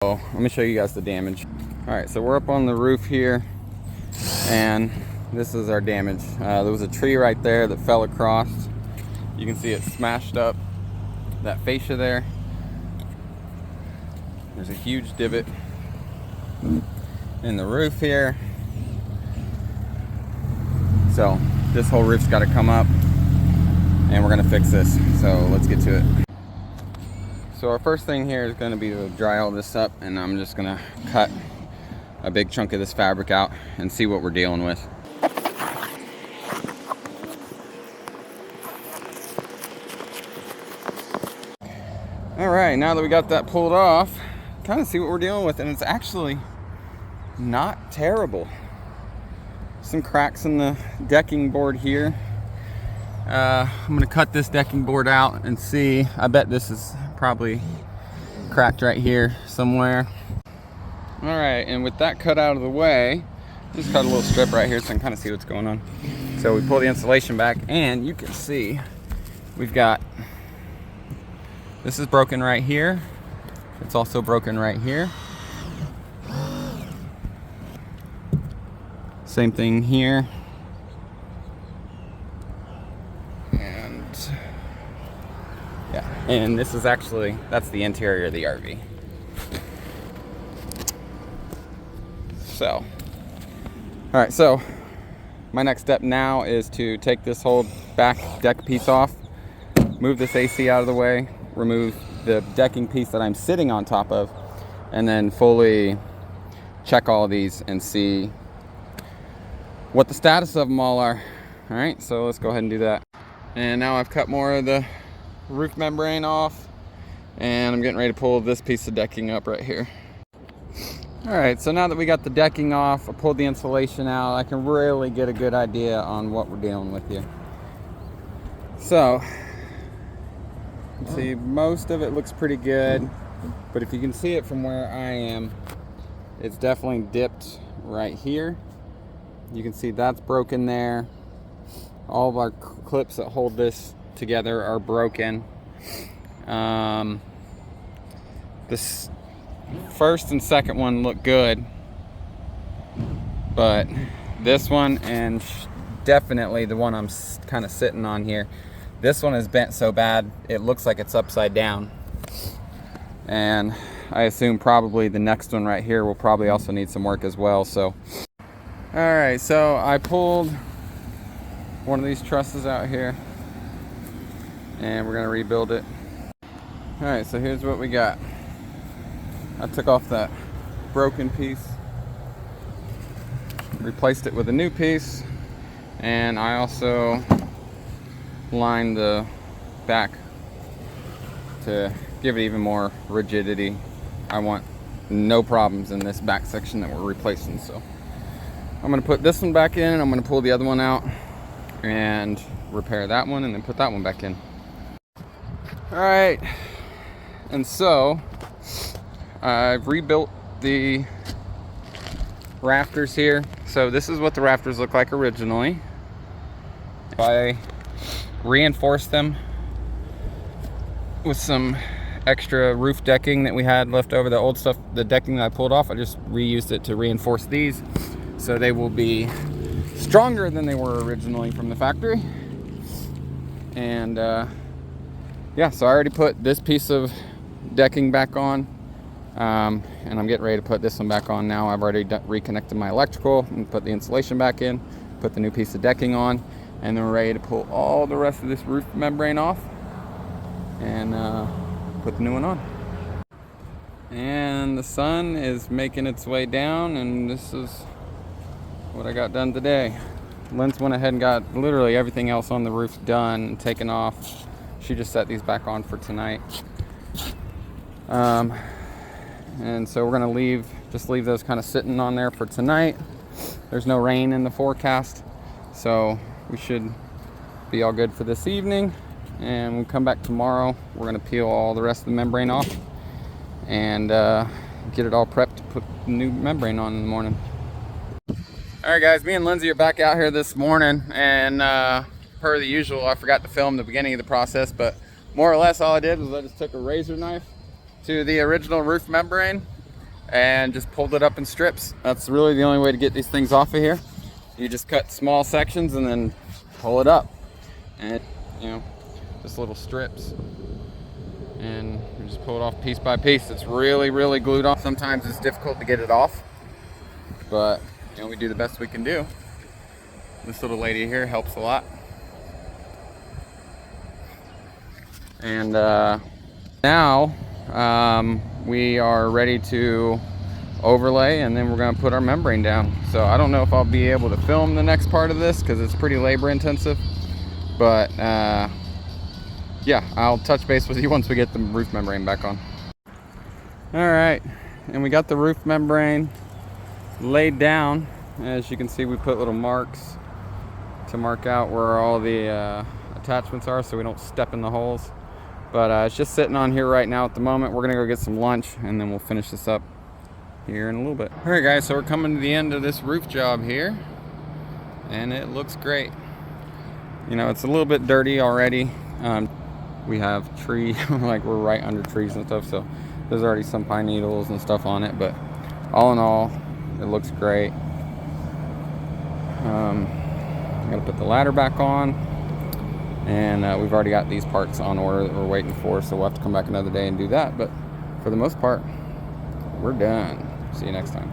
So let me show you guys the damage. All right, so we're up on the roof here, and this is our damage. There was a tree right there that fell across. You can see it smashed up that fascia there. There's a huge divot in the roof here. So this whole roof's got to come up, and we're gonna fix this. So let's get to it. So our first thing here is going to be to dry all this up, and I'm just going to cut a big chunk of this fabric out and see what we're dealing with. All right, now that we got that pulled off, kind of see what we're dealing with, and it's actually not terrible. Some cracks in the decking board here. I'm going to cut this decking board out and see. I bet this is probably cracked right here somewhere. All right, and with that cut out of the way, just cut a little strip right here so I can kind of see what's going on. So we pull the insulation back, and you can see we've got, this is broken right here. It's also broken right here. Same thing here. And this is actually, that's the interior of the RV. So, all right, so my next step now is to take this whole back deck piece off, move this AC out of the way, remove the decking piece that I'm sitting on top of, and then fully check all of these and see what the status of them all are. All right, so let's go ahead and do that. And now I've cut more of the roof membrane off, and I'm getting ready to pull this piece of decking up right here. All right, so now that we got the decking off, I pulled the insulation out, I can really get a good idea on what we're dealing with here. So, see, most of it looks pretty good, but if you can see it from where I am, it's definitely dipped right here. You can see that's broken there. All of our clips that hold this together are broken. This first and second one look good, but this one and definitely the one I'm kind of sitting on here, this one is bent so bad it looks like it's upside down, and I assume probably the next one right here will probably also need some work as well. So all right, so I pulled one of these trusses out here, and we're gonna rebuild it. All right, so here's what we got. I took off that broken piece, replaced it with a new piece, and I also lined the back to give it even more rigidity. I want no problems in this back section that we're replacing. So I'm gonna put this one back in, I'm gonna pull the other one out and repair that one, and then put that one back in. All right, and so I've rebuilt the rafters here. So this is what the rafters look like originally. I reinforced them with some extra roof decking that we had left over. The old stuff, the decking that I pulled off, I just reused it to reinforce these, so they will be stronger than they were originally from the factory. And yeah, so I already put this piece of decking back on, and I'm getting ready to put this one back on now. I've already reconnected my electrical and put the insulation back in, put the new piece of decking on, and then we're ready to pull all the rest of this roof membrane off and put the new one on. And the sun is making its way down, and this is what I got done today. Linz went ahead and got literally everything else on the roof done and taken off. She just set these back on for tonight. And so we're gonna just leave those kind of sitting on there for tonight. There's no rain in the forecast, so we should be all good for this evening. And we'll come back tomorrow. We're gonna peel all the rest of the membrane off and get it all prepped to put the new membrane on in the morning. All right, guys, me and Lindsay are back out here this morning, and per the usual, I forgot to film the beginning of the process, but more or less all I did was I just took a razor knife to the original roof membrane, and just pulled it up in strips. That's really the only way to get these things off of here. You just cut small sections and then pull it up, and just little strips, and you just pull it off piece by piece. It's really glued on. Sometimes it's difficult to get it off, but we do the best we can do. This little lady here helps a lot. And now we are ready to overlay, and then we're going to put our membrane down. So I don't know if I'll be able to film the next part of this because it's pretty labor intensive, but yeah, I'll touch base with you once we get the roof membrane back on. All right, and we got the roof membrane laid down. As you can see, we put little marks to mark out where all the attachments are so we don't step in the holes. But it's just sitting on here right now at the moment. We're gonna go get some lunch and then we'll finish this up here in a little bit. All right guys, so we're coming to the end of this roof job here, and it looks great. It's a little bit dirty already. We have tree, like we're right under trees and stuff, so there's already some pine needles and stuff on it, but all in all, it looks great. I'm gonna put the ladder back on, and we've already got these parts on order that we're waiting for, so we'll have to come back another day and do that, but for the most part, we're done. See you next time.